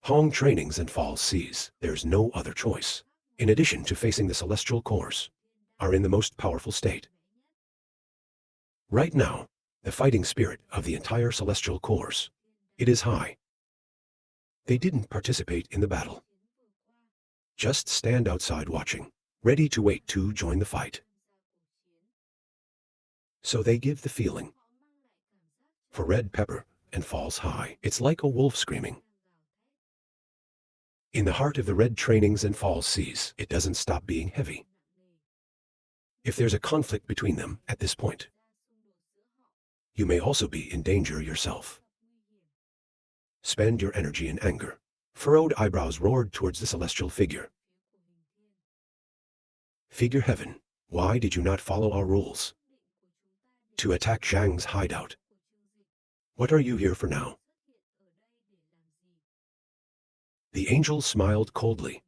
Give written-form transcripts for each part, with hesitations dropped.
Hong trainings and falls seas, there's no other choice. In addition to facing the celestial course, are in the most powerful state. Right now, the fighting spirit of the entire celestial course, it is high. They didn't participate in the battle. Just stand outside watching, ready to wait to join the fight. So they give the feeling. For red pepper and falls high, it's like a wolf screaming. In the heart of the red trainings and falls seas, it doesn't stop being heavy. If there's a conflict between them at this point, you may also be in danger yourself. Spend your energy in anger. Furrowed eyebrows roared towards the celestial figure. Figure heaven, why did you not follow our rules? To attack Zhang's hideout. What are you here for now? The angel smiled coldly.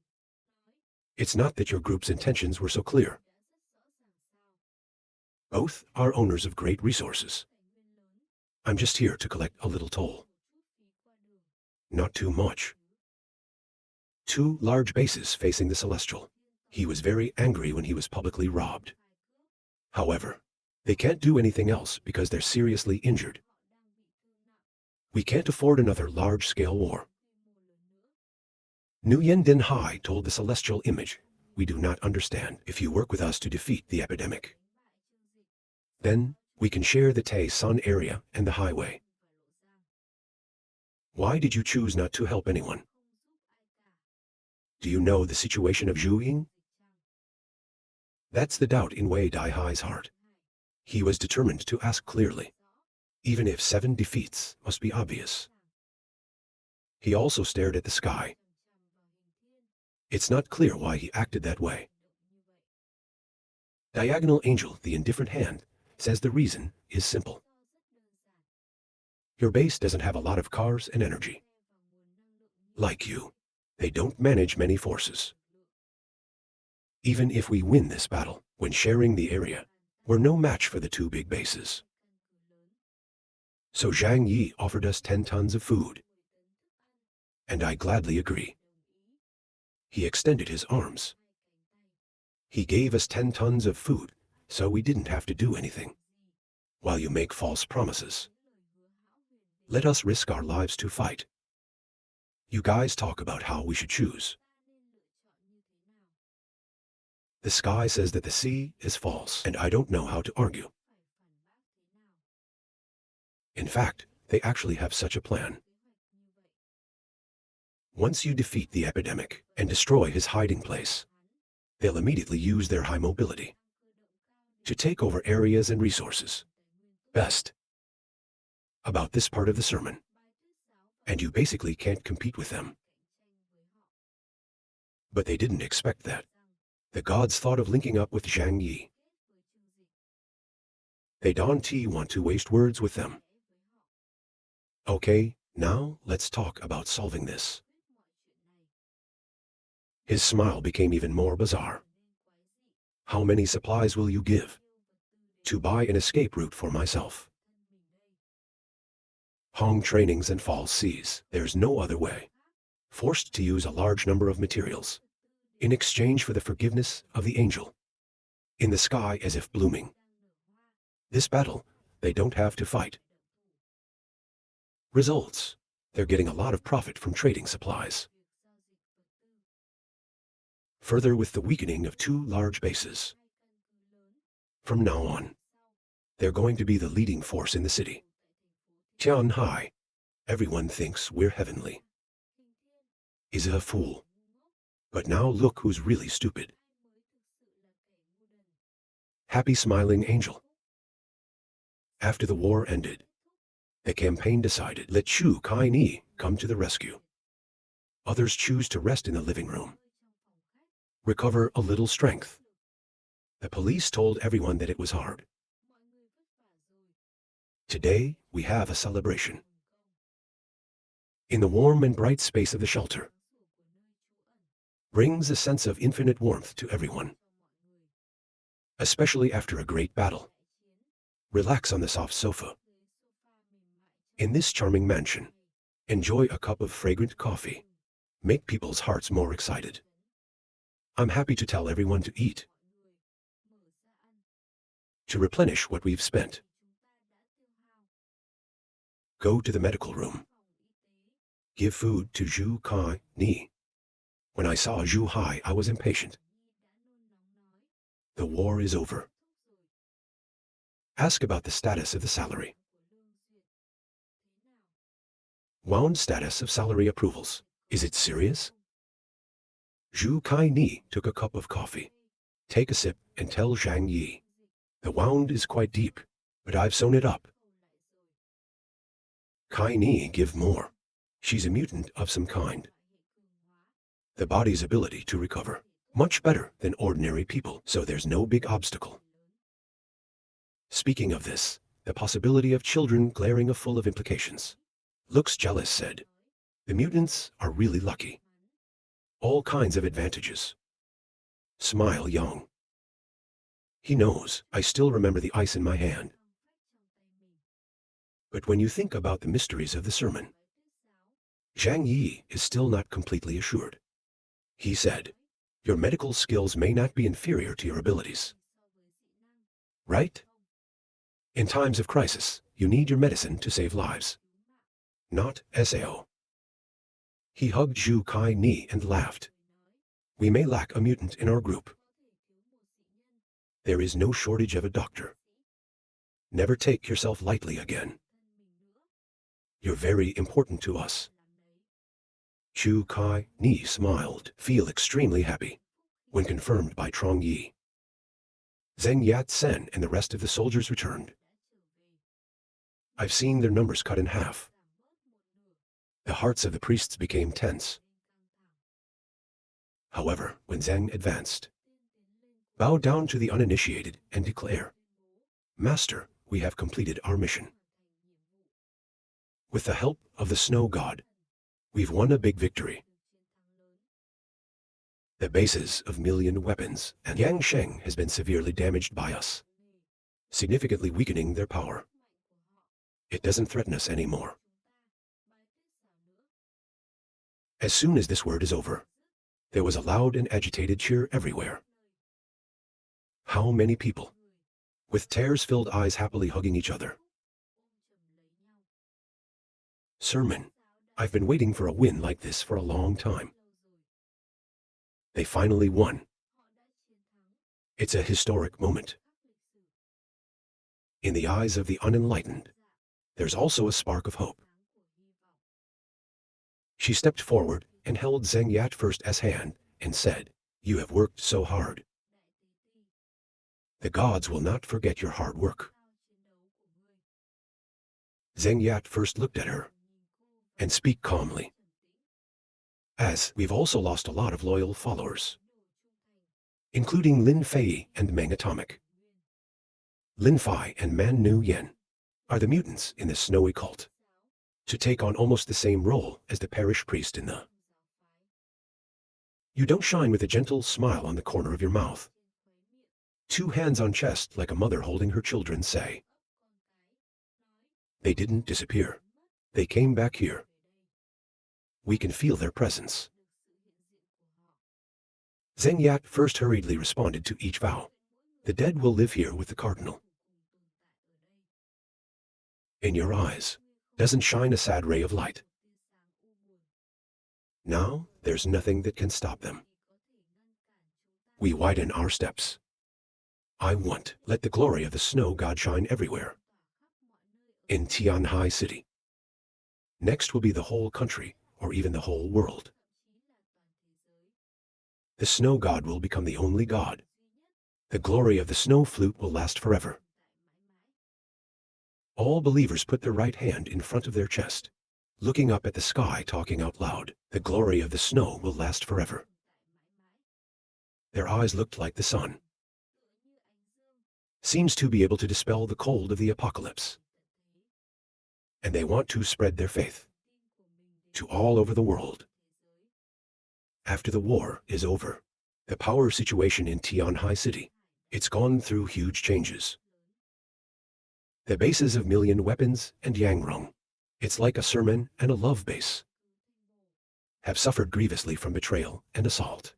It's not that your group's intentions were so clear. Both are owners of great resources. I'm just here to collect a little toll. Not too much. 2 large bases facing the celestial. He was very angry when he was publicly robbed. However, they can't do anything else because they're seriously injured. We can't afford another large-scale war. Nguyen Din Hai told the celestial image, we do not understand. If you work with us to defeat the epidemic, then we can share the Tay Sun area and the highway. Why did you choose not to help anyone? Do you know the situation of Zhu Ying? That's the doubt in Wei Dai Hai's heart. He was determined to ask clearly, even if 7 defeats must be obvious. He also stared at the sky. It's not clear why he acted that way. Diagonal Angel, the indifferent hand, says the reason is simple. Your base doesn't have a lot of cars and energy. Like you, they don't manage many forces. Even if we win this battle, when sharing the area, we're no match for the 2 big bases. So Zhang Yi offered us 10 tons of food. And I gladly agree. He extended his arms. He gave us 10 tons of food, so we didn't have to do anything. While you make false promises, let us risk our lives to fight. You guys talk about how we should choose. The sky says that the sea is false, and I don't know how to argue. In fact, they actually have such a plan. Once you defeat the epidemic and destroy his hiding place, they'll immediately use their high mobility to take over areas and resources. Best about this part of the sermon, and you basically can't compete with them. But they didn't expect that. The gods thought of linking up with Zhang Yi. They don't want to waste words with them. Okay, now let's talk about solving this. His smile became even more bizarre. How many supplies will you give? To buy an escape route for myself. Hong trainings and falls seas, there's no other way. Forced to use a large number of materials, in exchange for the forgiveness of the angel. In the sky as if blooming. This battle, they don't have to fight. Results, they're getting a lot of profit from trading supplies. Further with the weakening of 2 large bases. From now on, they're going to be the leading force in the city. Tian Hai, everyone thinks we're heavenly. Is a fool. But now look who's really stupid. Happy smiling angel. After the war ended, the campaign decided let Chu Kai Ni come to the rescue. Others choose to rest in the living room. Recover a little strength. The police told everyone that it was hard. Today, we have a celebration. In the warm and bright space of the shelter, brings a sense of infinite warmth to everyone. Especially after a great battle. Relax on the soft sofa. In this charming mansion, enjoy a cup of fragrant coffee. make people's hearts more excited. I'm happy to tell everyone to eat, to replenish what we've spent. Go to the medical room. Give food to Zhu Kai Ni. When I saw Zhu Hai, I was impatient. The war is over. Ask about the status of the salary. Wound status of salary approvals. Is it serious? Zhu Kai Ni took a cup of coffee. Take a sip and tell Zhang Yi. The wound is quite deep, but I've sewn it up. Kai Ni, give more. She's a mutant of some kind. The body's ability to recover. Much better than ordinary people, so there's no big obstacle. Speaking of this, the possibility of children glaring are full of implications. Looks jealous said. The mutants are really lucky. All kinds of advantages. Smile Young. He knows I still remember the ice in my hand. But when you think about the mysteries of the sermon, Zhang Yi is still not completely assured. He said, your medical skills may not be inferior to your abilities. Right? In times of crisis, you need your medicine to save lives. Not SAO. He hugged Zhu Kai Ni and laughed. We may lack a mutant in our group. There is no shortage of a doctor. Never take yourself lightly again. You're very important to us. Zhu Kai Ni smiled, feel extremely happy, when confirmed by Trong Yi. Zheng Yat-sen and the rest of the soldiers returned. I've seen their numbers cut in half. The hearts of the priests became tense. However, when Zheng advanced, bow down to the uninitiated and declare, Master, we have completed our mission. With the help of the snow god, we've won a big victory. The bases of million weapons and Yangsheng has been severely damaged by us, significantly weakening their power. It doesn't threaten us anymore. As soon as this word is over, there was a loud and agitated cheer everywhere. How many people, with tears-filled eyes happily hugging each other. Sermon, I've been waiting for a win like this for a long time. They finally won. It's a historic moment. In the eyes of the unenlightened, there's also a spark of hope. She stepped forward and held Zheng Yat First's hand and said, You have worked so hard. The gods will not forget your hard work. Zheng Yat first looked at her and speak calmly. As we've also lost a lot of loyal followers, including Lin Fei and Meng Atomic. Lin Fei and Man Nu Yen are the mutants in the snowy cult, to take on almost the same role as the parish priest in the. You don't shine with a gentle smile on the corner of your mouth. 2 hands on chest like a mother holding her children say. They didn't disappear. They came back here. We can feel their presence. Zheng Yat first hurriedly responded to each vow. The dead will live here with the cardinal. In your eyes, doesn't shine a sad ray of light. Now, there's nothing that can stop them. We widen our steps. I want, let the glory of the snow god shine everywhere. In Tianhai City. Next will be the whole country, or even the whole world. The snow god will become the only god. The glory of the snow flute will last forever. All believers put their right hand in front of their chest, looking up at the sky, talking out loud. The glory of the snow will last forever. Their eyes looked like the sun. Seems to be able to dispel the cold of the apocalypse. And they want to spread their faith to all over the world. After the war is over, the power situation in Tianhai City, it's gone through huge changes. The bases of million weapons and Yangrong, it's like a sermon and a love base. have suffered grievously from betrayal and assault.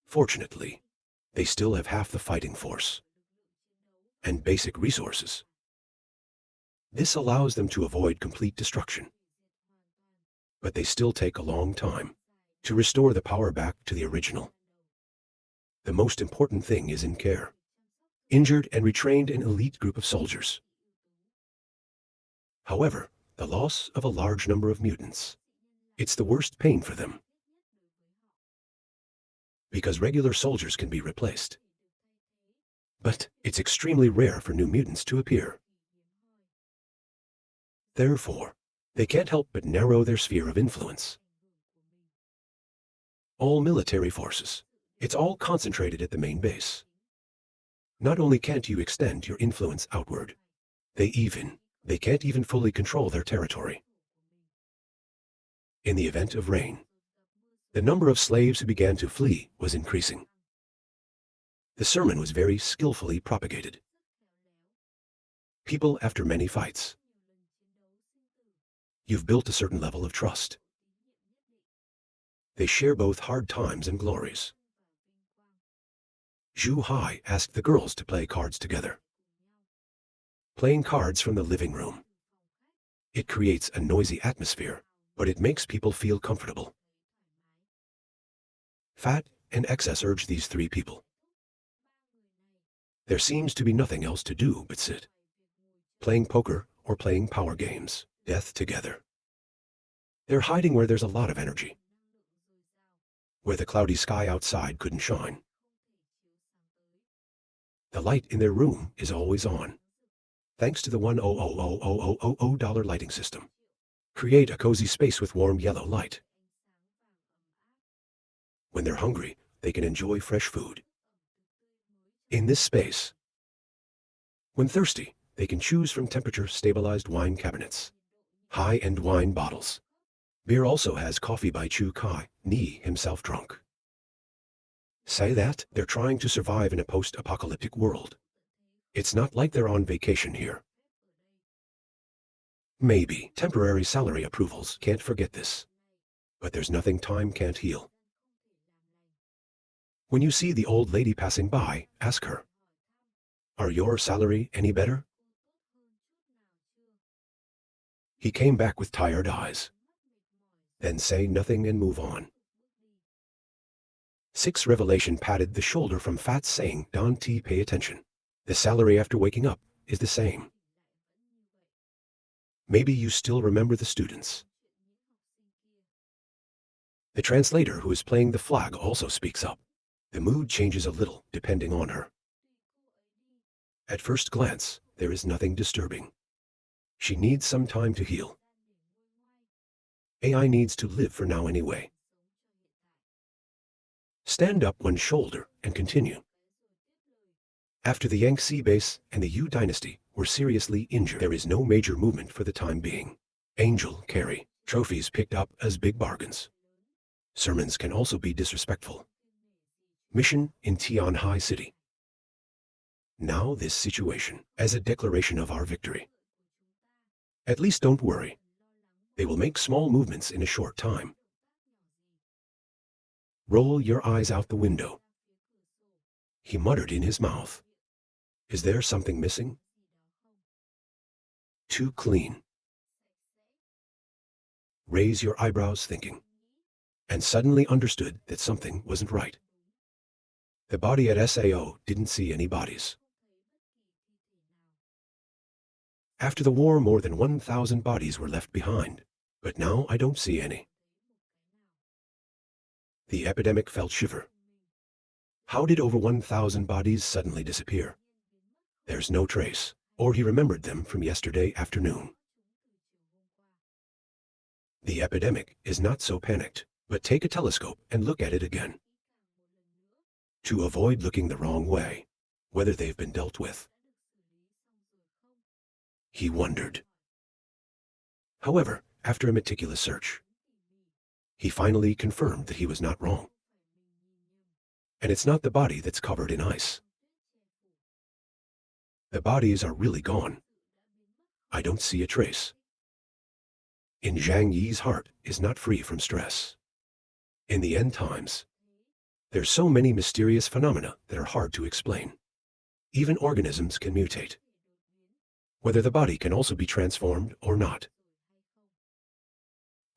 Fortunately, they still have half the fighting force and basic resources. This allows them to avoid complete destruction. But they still take a long time to restore the power back to the original. The most important thing is in care. Injured and retrained an elite group of soldiers. However, the loss of a large number of mutants, it's the worst pain for them. Because regular soldiers can be replaced. But it's extremely rare for new mutants to appear. Therefore, they can't help but narrow their sphere of influence. All military forces, it's all concentrated at the main base. Not only can't you extend your influence outward, they can't even fully control their territory. In the event of rain, the number of slaves who began to flee was increasing. The sermon was very skillfully propagated. People after many fights. You've built a certain level of trust. They share both hard times and glories. Zhu Hai asked the girls to play cards together. Playing cards from the living room. It creates a noisy atmosphere, but it makes people feel comfortable. Fat and excess urge these three people. There seems to be nothing else to do but sit. Playing poker or playing power games, death together. They're hiding where there's a lot of energy. Where the cloudy sky outside couldn't shine. The light in their room is always on. Thanks to the $1,000,000 lighting system. Create a cozy space with warm yellow light. When they're hungry, they can enjoy fresh food. In this space. When thirsty, they can choose from temperature-stabilized wine cabinets. High-end wine bottles. Beer also has coffee by Chu Kai, Ni himself drunk. Say that they're trying to survive in a post-apocalyptic world. It's not like they're on vacation here. Maybe temporary salary approvals can't forget this. But there's nothing time can't heal. When you see the old lady passing by, ask her, "Are your salary any better?" He came back with tired eyes. Then say nothing and move on. 6 Revelation patted the shoulder from Fat saying, "Don T, pay attention. The salary after waking up is the same." Maybe you still remember the students. The translator who is playing the flag also speaks up. The mood changes a little depending on her. At first glance, there is nothing disturbing. She needs some time to heal. AI needs to live for now anyway. Stand up one shoulder and continue. After the Yangtze base and the Yu dynasty were seriously injured, there is no major movement for the time being. Angel carry, trophies picked up as big bargains. Sermons can also be disrespectful. Mission in Tianhai City. Now this situation as a declaration of our victory. At least don't worry. They will make small movements in a short time. Roll your eyes out the window. He muttered in his mouth. Is there something missing? Too clean. Raise your eyebrows thinking. And suddenly understood that something wasn't right. The body at SAO didn't see any bodies. After the war, more than 1,000 bodies were left behind, but now I don't see any. The epidemic felt shiver. How did over 1,000 bodies suddenly disappear? There's no trace, or he remembered them from yesterday afternoon. The epidemic is not so panicked, but take a telescope and look at it again. To avoid looking the wrong way, whether they've been dealt with. He wondered. However, after a meticulous search, he finally confirmed that he was not wrong. And it's not the body that's covered in ice. The bodies are really gone. I don't see a trace. in Zhang Yi's heart is not free from stress. In the end times, there's so many mysterious phenomena that are hard to explain. Even organisms can mutate. Whether the body can also be transformed or not.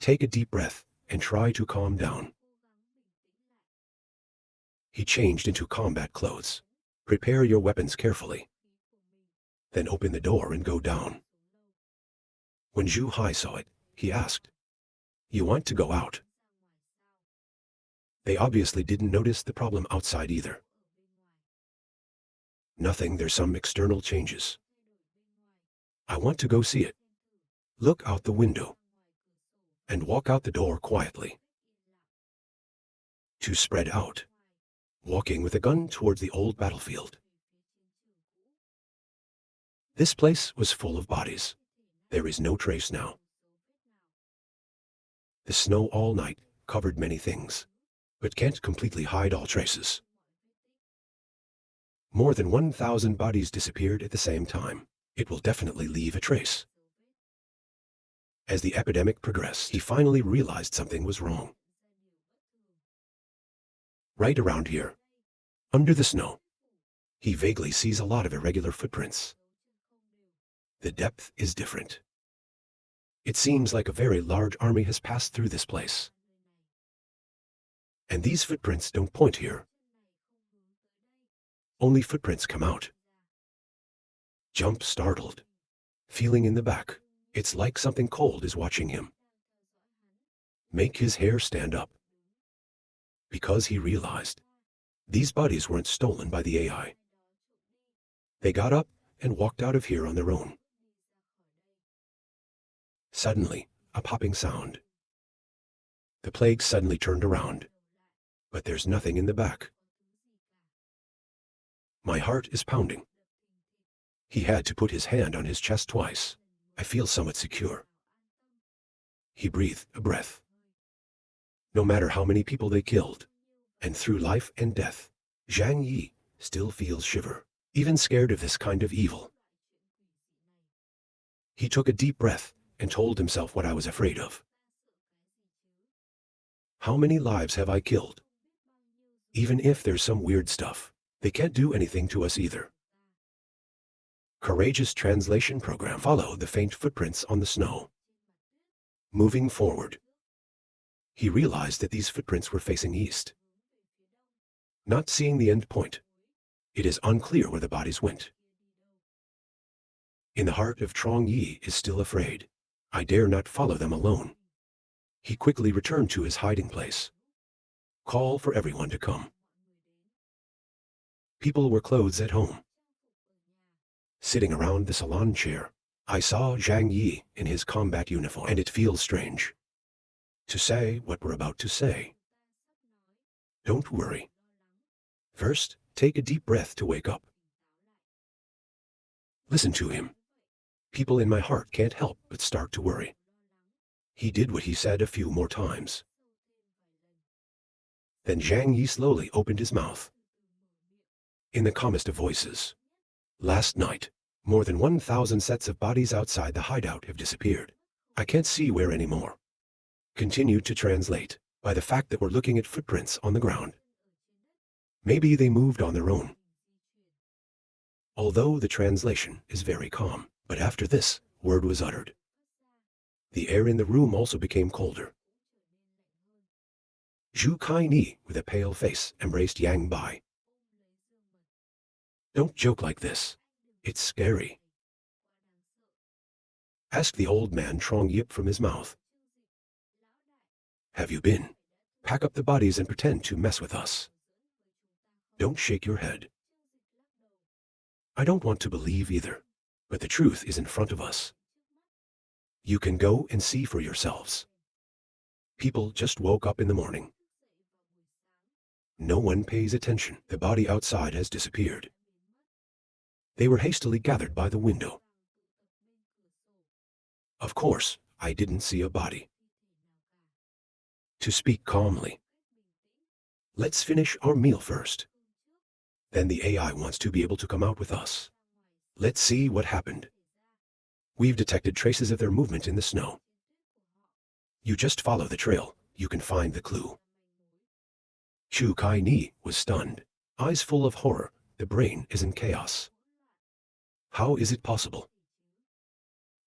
Take a deep breath and try to calm down. He changed into combat clothes. Prepare your weapons carefully. Then open the door and go down. When Zhu Hai saw it, he asked, "You want to go out?" They obviously didn't notice the problem outside either. Nothing, there's some external changes. I want to go see it. Look out the window. And walk out the door quietly. To spread out. Walking with a gun towards the old battlefield. This place was full of bodies. There is no trace now. The snow all night covered many things, but can't completely hide all traces. More than 1,000 bodies disappeared at the same time. It will definitely leave a trace. As the epidemic progressed, he finally realized something was wrong. Right around here, under the snow, he vaguely sees a lot of irregular footprints. The depth is different. It seems like a very large army has passed through this place. And these footprints don't point here. Only footprints come out. Jump startled. Feeling in the back. It's like something cold is watching him. Make his hair stand up. Because he realized these bodies weren't stolen by the AI. They got up and walked out of here on their own. Suddenly, a popping sound. The plague suddenly turned around. But there's nothing in the back. My heart is pounding. He had to put his hand on his chest twice. I feel somewhat secure. He breathed a breath. No matter how many people they killed, and through life and death, Zhang Yi still feels shiver, even scared of this kind of evil. He took a deep breath and told himself what I was afraid of. How many lives have I killed? Even if there's some weird stuff, they can't do anything to us either. Courageous translation program followed the faint footprints on the snow. Moving forward, he realized that these footprints were facing east. Not seeing the end point, it is unclear where the bodies went. In the heart of Trong Yi is still afraid. I dare not follow them alone. He quickly returned to his hiding place. Call for everyone to come. People were clothed at home. Sitting around the salon chair, I saw Zhang Yi in his combat uniform, and it feels strange to say what we're about to say. Don't worry. First, take a deep breath to wake up. Listen to him. People in my heart can't help but start to worry. He did what he said a few more times. Then Zhang Yi slowly opened his mouth. In the calmest of voices. Last night, more than 1,000 sets of bodies outside the hideout have disappeared. I can't see where anymore. Continue to translate by the fact that we're looking at footprints on the ground. Maybe they moved on their own. Although the translation is very calm, but after this word was uttered, the air in the room also became colder. Zhu Kai Ni, with a pale face, embraced Yang Bai. Don't joke like this. It's scary. Asked the old man Trong Yip from his mouth. Have you been? Pack up the bodies and pretend to mess with us. Don't shake your head. I don't want to believe either, but the truth is in front of us. You can go and see for yourselves. People just woke up in the morning. No one pays attention. The body outside has disappeared. They were hastily gathered by the window. Of course, I didn't see a body. To speak calmly. Let's finish our meal first. Then the AI wants to be able to come out with us. Let's see what happened. We've detected traces of their movement in the snow. You just follow the trail, you can find the clue. Chu Kai Ni was stunned, eyes full of horror. The brain is in chaos. How is it possible?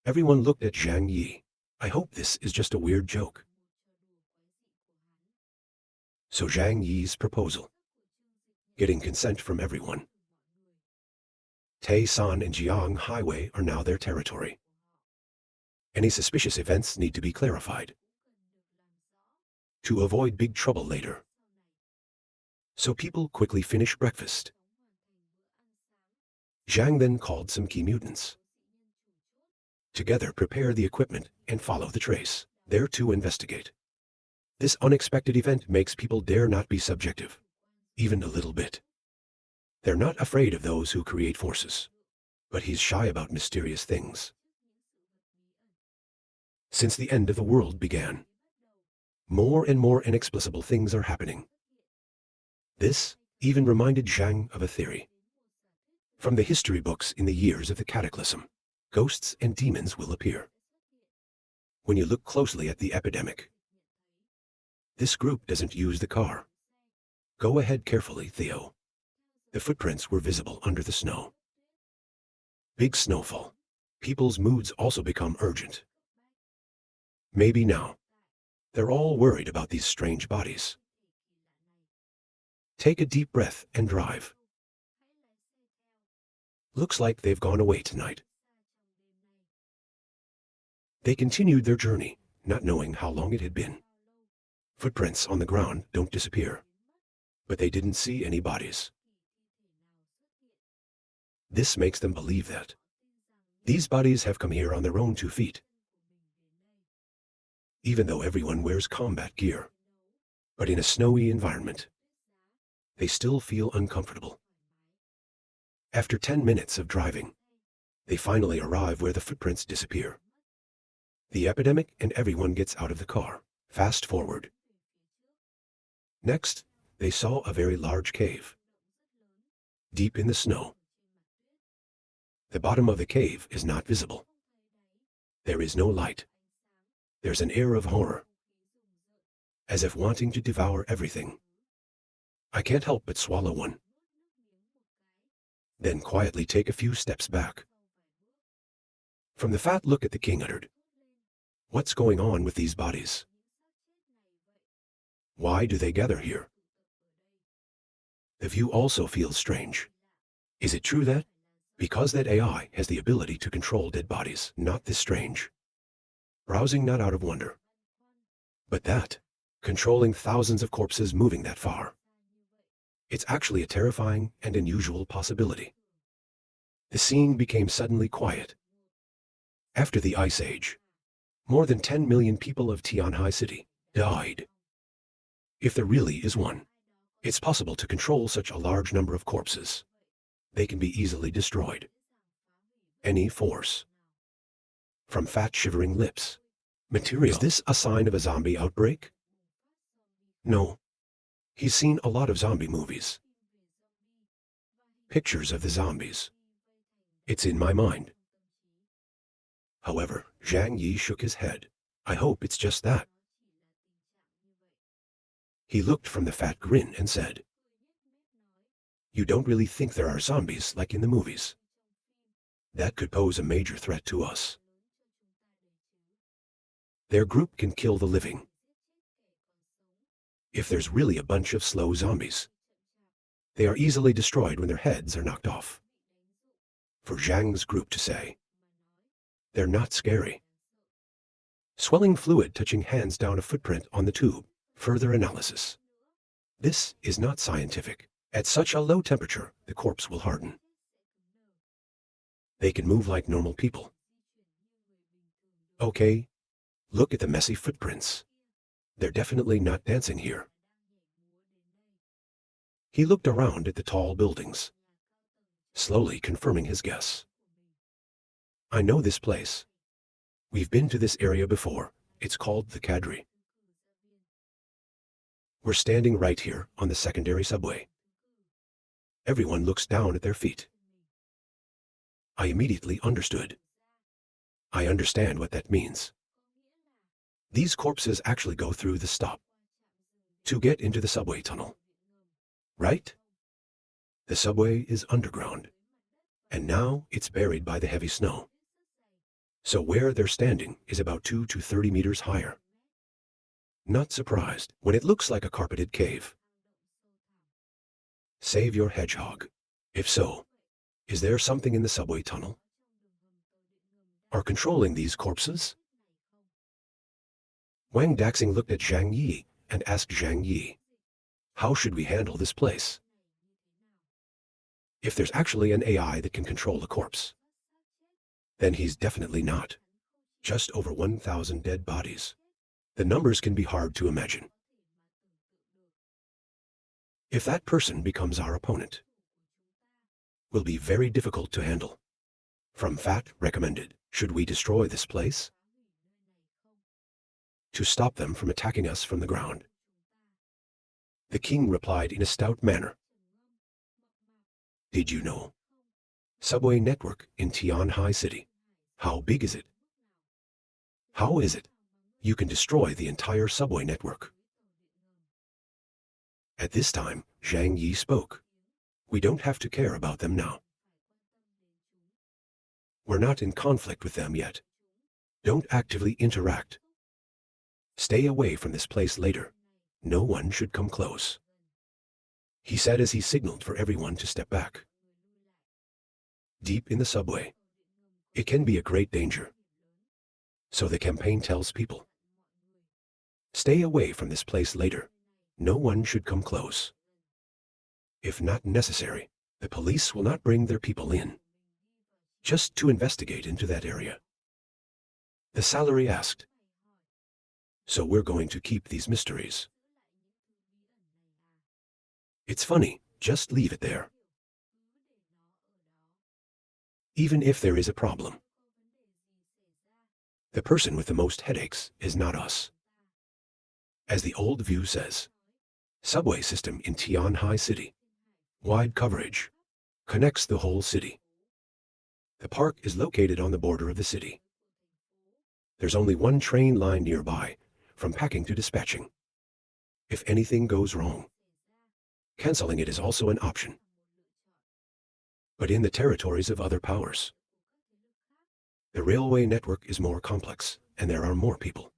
Everyone looked at Zhang Yi. I hope this is just a weird joke. So Zhang Yi's proposal. Getting consent from everyone. Taishan and Jiang Highway are now their territory. Any suspicious events need to be clarified to avoid big trouble later. So people quickly finish breakfast. Zhang then called some key mutants. Together prepare the equipment and follow the trace, there to investigate. This unexpected event makes people dare not be subjective, even a little bit. They're not afraid of those who create forces, but he's shy about mysterious things. Since the end of the world began, more and more inexplicable things are happening. This even reminded Zhang of a theory. From the history books in the years of the cataclysm, ghosts and demons will appear. When you look closely at the epidemic, this group doesn't use the car. Go ahead carefully, Theo. The footprints were visible under the snow. Big snowfall. People's moods also become urgent. Maybe now. They're all worried about these strange bodies. Take a deep breath and drive. Looks like they've gone away tonight. They continued their journey, not knowing how long it had been. Footprints on the ground don't disappear, but they didn't see any bodies. This makes them believe that these bodies have come here on their own 2 feet. Even though everyone wears combat gear, but in a snowy environment, they still feel uncomfortable. After 10 minutes of driving, they finally arrive where the footprints disappear. The epidemic and everyone gets out of the car. Fast forward. Next, they saw a very large cave, deep in the snow. The bottom of the cave is not visible. There is no light. There's an air of horror, as if wanting to devour everything. I can't help but swallow one. Then quietly take a few steps back. From the fat look at the king uttered, "What's going on with these bodies? Why do they gather here?" The view also feels strange. Is it true that, because that AI has the ability to control dead bodies, not this strange? Browsing not out of wonder, but that, controlling thousands of corpses moving that far. It's actually a terrifying and unusual possibility. The scene became suddenly quiet. After the Ice Age, more than 10 million people of Tianhai City died. If there really is one, it's possible to control such a large number of corpses. They can be easily destroyed. Any force. From fat shivering lips. Material. Is this a sign of a zombie outbreak? No. He's seen a lot of zombie movies. Pictures of the zombies. It's in my mind. However, Zhang Yi shook his head. I hope it's just that. He looked from the fat grin and said, "You don't really think there are zombies like in the movies? That could pose a major threat to us. Their group can kill the living. If there's really a bunch of slow zombies, they are easily destroyed when their heads are knocked off. For Zhang's group to say, they're not scary." Swelling fluid touching hands down a footprint on the tube. Further analysis. This is not scientific. At such a low temperature, the corpse will harden. They can move like normal people. Okay, look at the messy footprints. They're definitely not dancing here. He looked around at the tall buildings, slowly confirming his guess. I know this place. We've been to this area before. It's called the Cadre. We're standing right here on the secondary subway. Everyone looks down at their feet. I immediately understood. I understand what that means. These corpses actually go through the stop to get into the subway tunnel. Right? The subway is underground, and now it's buried by the heavy snow. So where they're standing is about 2 to 30 meters higher. Not surprised when it looks like a carpeted cave. Save your hedgehog. If so, is there something in the subway tunnel? Are controlling these corpses? Wang Daxing looked at Zhang Yi and asked Zhang Yi, how should we handle this place? If there's actually an AI that can control a corpse, then he's definitely not. Just over 1,000 dead bodies. The numbers can be hard to imagine. If that person becomes our opponent, will be very difficult to handle. From Fat recommended, should we destroy this place? To stop them from attacking us from the ground. The king replied in a stout manner. Did you know? Subway network in Tianhai City. How big is it? How is it? You can destroy the entire subway network. At this time, Zhang Yi spoke. We don't have to care about them now. We're not in conflict with them yet. Don't actively interact. Stay away from this place later. No one should come close. He said as he signaled for everyone to step back. Deep in the subway, it can be a great danger. So the campaign tells people, stay away from this place later. No one should come close. If not necessary, the police will not bring their people in, just to investigate into that area. The salary asked, so we're going to keep these mysteries. It's funny, just leave it there. Even if there is a problem, the person with the most headaches is not us. As the old view says, subway system in Tianhai City. Wide coverage. Connects the whole city. The park is located on the border of the city. There's only one train line nearby, from packing to dispatching. If anything goes wrong, canceling it is also an option. But in the territories of other powers, the railway network is more complex, and there are more people.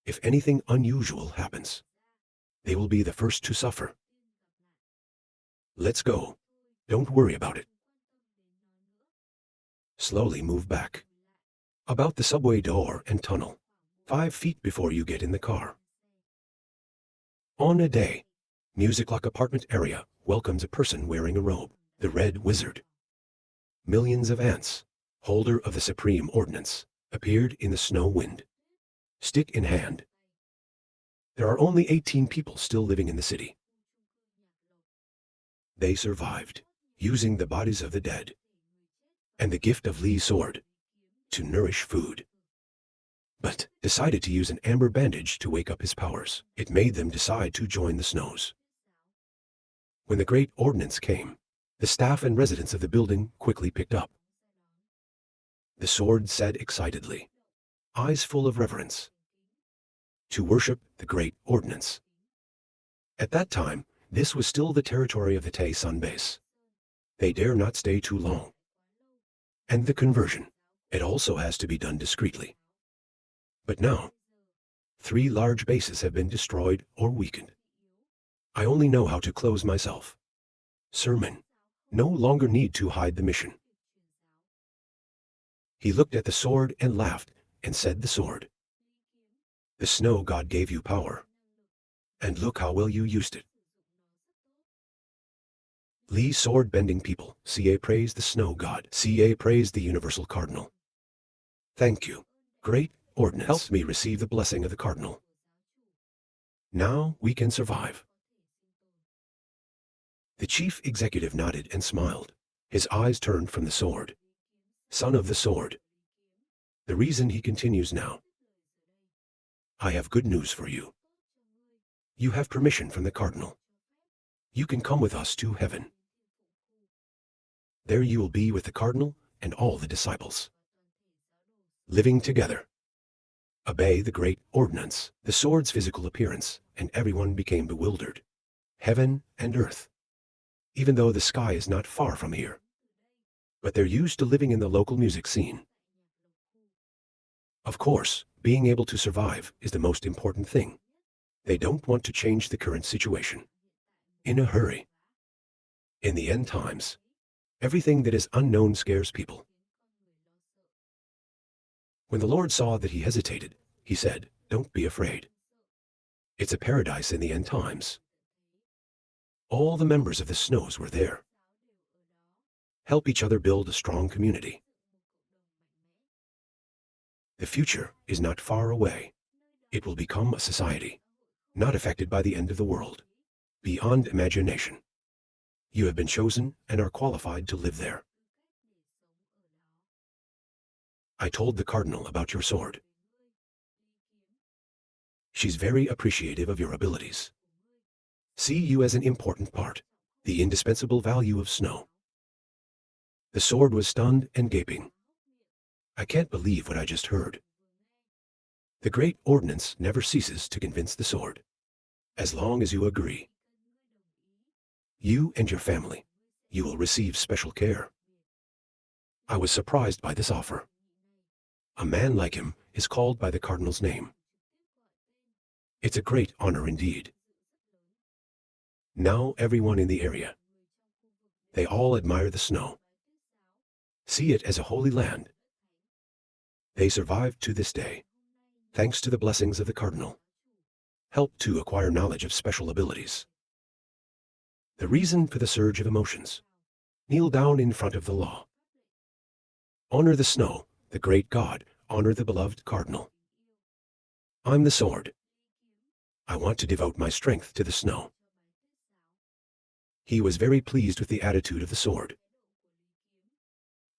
If anything unusual happens, they will be the first to suffer. Let's go. Don't worry about it. Slowly move back. About the subway door and tunnel, 5 feet before you get in the car. On a day, Music Lock apartment area welcomes a person wearing a robe, the Red Wizard. Millions of ants, holder of the supreme ordinance, appeared in the snow wind, stick in hand. There are only 18 people still living in the city. They survived, using the bodies of the dead and the gift of Li's sword to nourish food, but decided to use an amber bandage to wake up his powers. It made them decide to join the snows. When the great ordinance came, the staff and residents of the building quickly picked up. The sword said excitedly, eyes full of reverence, to worship the great ordinance. At that time, this was still the territory of the Tay Sun base. They dare not stay too long. And the conversion, it also has to be done discreetly. But now, 3 large bases have been destroyed or weakened. I only know how to close myself. Sermon, no longer need to hide the mission. He looked at the sword and laughed and said the sword. The snow god gave you power. And look how well you used it. Li's sword-bending people, CA praised the snow god. CA praised the universal cardinal. Thank you. Great ordinance helped me receive the blessing of the cardinal. Now we can survive. The chief executive nodded and smiled. His eyes turned from the sword. Son of the sword. The reason he continues now. I have good news for you. You have permission from the cardinal. You can come with us to heaven. There you will be with the cardinal and all the disciples, living together. Obey the great ordinance, the sword's physical appearance, and everyone became bewildered. Heaven and earth. Even though the sky is not far from here. But they're used to living in the local music scene. Of course, being able to survive is the most important thing. They don't want to change the current situation. In a hurry. In the end times, everything that is unknown scares people. When the Lord saw that he hesitated, he said, "Don't be afraid. It's a paradise in the end times." All the members of the Snows were there. Help each other build a strong community. The future is not far away. It will become a society, not affected by the end of the world, beyond imagination. You have been chosen and are qualified to live there. I told the cardinal about your sword. She's very appreciative of your abilities. See you as an important part, the indispensable value of snow. The sword was stunned and gaping. I can't believe what I just heard. The great ordinance never ceases to convince the sword. As long as you agree. You and your family, you will receive special care. I was surprised by this offer. A man like him is called by the cardinal's name. It's a great honor indeed. Now everyone in the area, they all admire the snow. See it as a holy land. They survived to this day, thanks to the blessings of the cardinal. Help to acquire knowledge of special abilities. The reason for the surge of emotions. Kneel down in front of the law. Honor the snow, the great God, honor the beloved cardinal. I'm the sword. I want to devote my strength to the snow. He was very pleased with the attitude of the sword.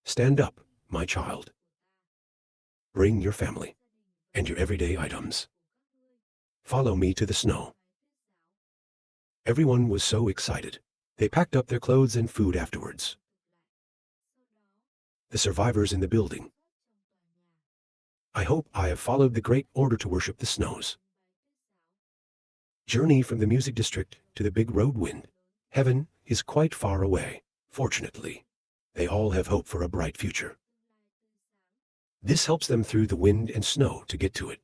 Stand up, my child. Bring your family and your everyday items. Follow me to the snow. Everyone was so excited. They packed up their clothes and food afterwards. The survivors in the building. I hope I have followed the great order to worship the snows. Journey from the music district to the big road wind. Heaven is quite far away. Fortunately, they all have hope for a bright future. This helps them through the wind and snow to get to it.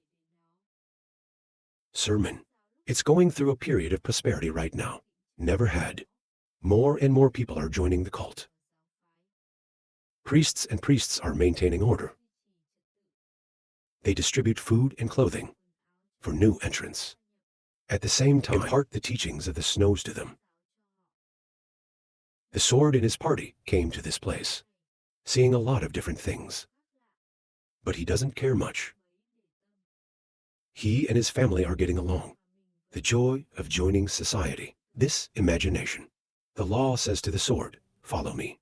Sermon. It's going through a period of prosperity right now. Never had. More and more people are joining the cult. Priests and priests are maintaining order. They distribute food and clothing for new entrants. At the same time, impart the teachings of the snows to them. The sword and his party came to this place, seeing a lot of different things. But he doesn't care much. He and his family are getting along. The joy of joining society. This imagination. The law says to the sword, "Follow me."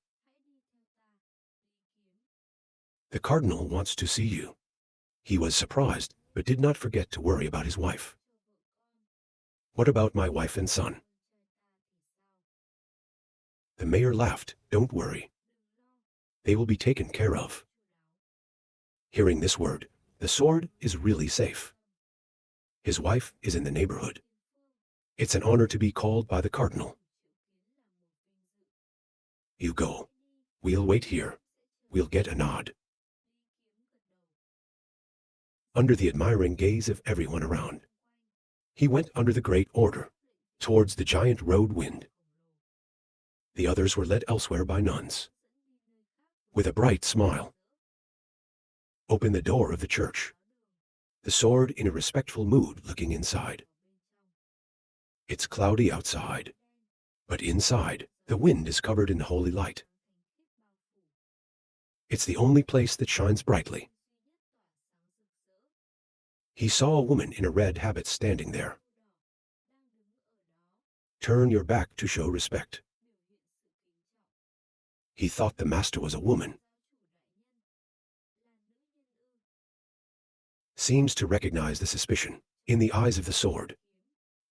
The cardinal wants to see you. He was surprised, but did not forget to worry about his wife. What about my wife and son? The mayor laughed. Don't worry. They will be taken care of. Hearing this word, the sword is really safe. His wife is in the neighborhood. It's an honor to be called by the cardinal. You go. We'll wait here. We'll get a nod. Under the admiring gaze of everyone around, he went under the great order, towards the giant road wind. The others were led elsewhere by nuns. With a bright smile, open the door of the church, the sword in a respectful mood looking inside. It's cloudy outside, but inside, the wind is covered in holy light. It's the only place that shines brightly. He saw a woman in a red habit standing there. Turn your back to show respect. He thought the master was a woman. Seems to recognize the suspicion in the eyes of the sword.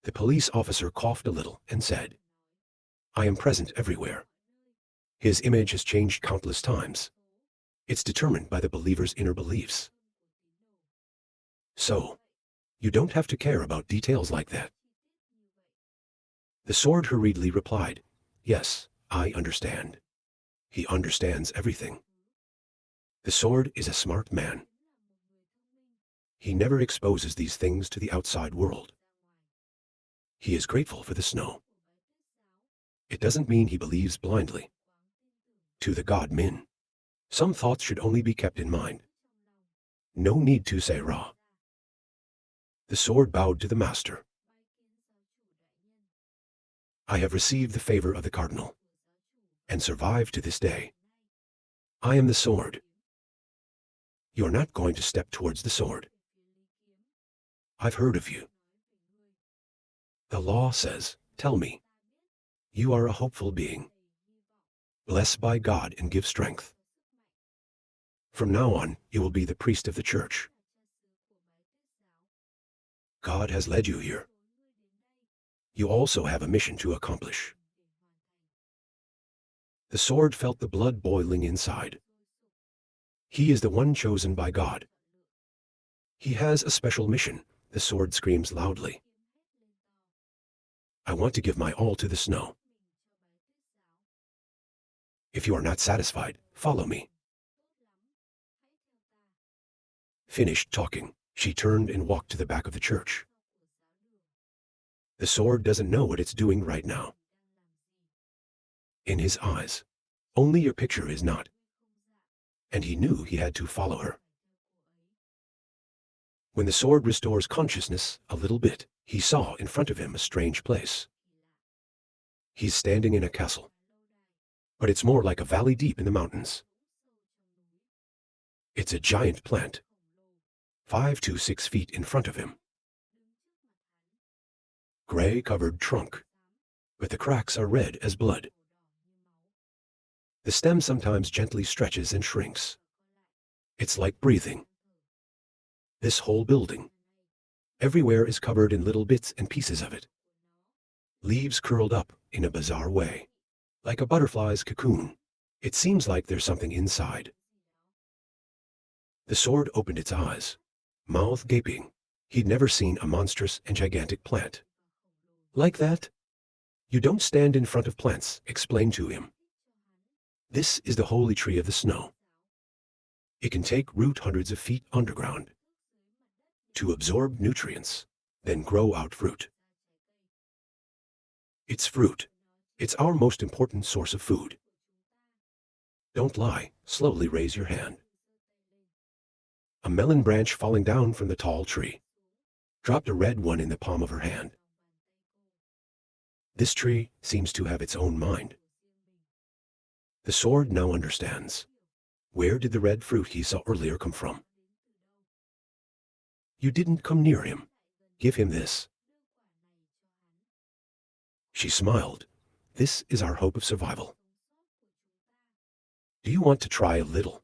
The police officer coughed a little and said, "I am present everywhere." His image has changed countless times. It's determined by the believer's inner beliefs. So, you don't have to care about details like that. The sword hurriedly replied, "Yes, I understand." He understands everything. The sword is a smart man. He never exposes these things to the outside world. He is grateful for the snow. It doesn't mean he believes blindly. To the god Min, some thoughts should only be kept in mind. No need to say Ra. The sword bowed to the master. I have received the favor of the cardinal, and survived to this day. I am the sword. You're not going to step towards the sword. I've heard of you. The law says, tell me. You are a hopeful being. Blessed by God and give strength. From now on, you will be the priest of the church. God has led you here. You also have a mission to accomplish. The sword felt the blood boiling inside. He is the one chosen by God. He has a special mission, the sword screams loudly. I want to give my all to the snow. If you are not satisfied, follow me. Finished talking, she turned and walked to the back of the church. The sword doesn't know what it's doing right now. In his eyes, only your picture is not. And he knew he had to follow her. When the sword restores consciousness a little bit, he saw in front of him a strange place. He's standing in a castle, but it's more like a valley deep in the mountains. It's a giant plant, 5 to 6 feet in front of him. Gray-covered trunk, but the cracks are red as blood. The stem sometimes gently stretches and shrinks. It's like breathing. This whole building, everywhere is covered in little bits and pieces of it. Leaves curled up in a bizarre way, like a butterfly's cocoon. It seems like there's something inside. The sword opened its eyes, mouth gaping. He'd never seen a monstrous and gigantic plant. Like that? You don't stand in front of plants, explained to him. This is the holy tree of the snow. It can take root hundreds of feet underground to absorb nutrients, then grow out fruit. It's fruit. It's our most important source of food. Don't lie, slowly raise your hand. A melon branch falling down from the tall tree dropped a red one in the palm of her hand. This tree seems to have its own mind. The sword now understands. Where did the red fruit he saw earlier come from? You didn't come near him. Give him this. She smiled. This is our hope of survival. Do you want to try a little?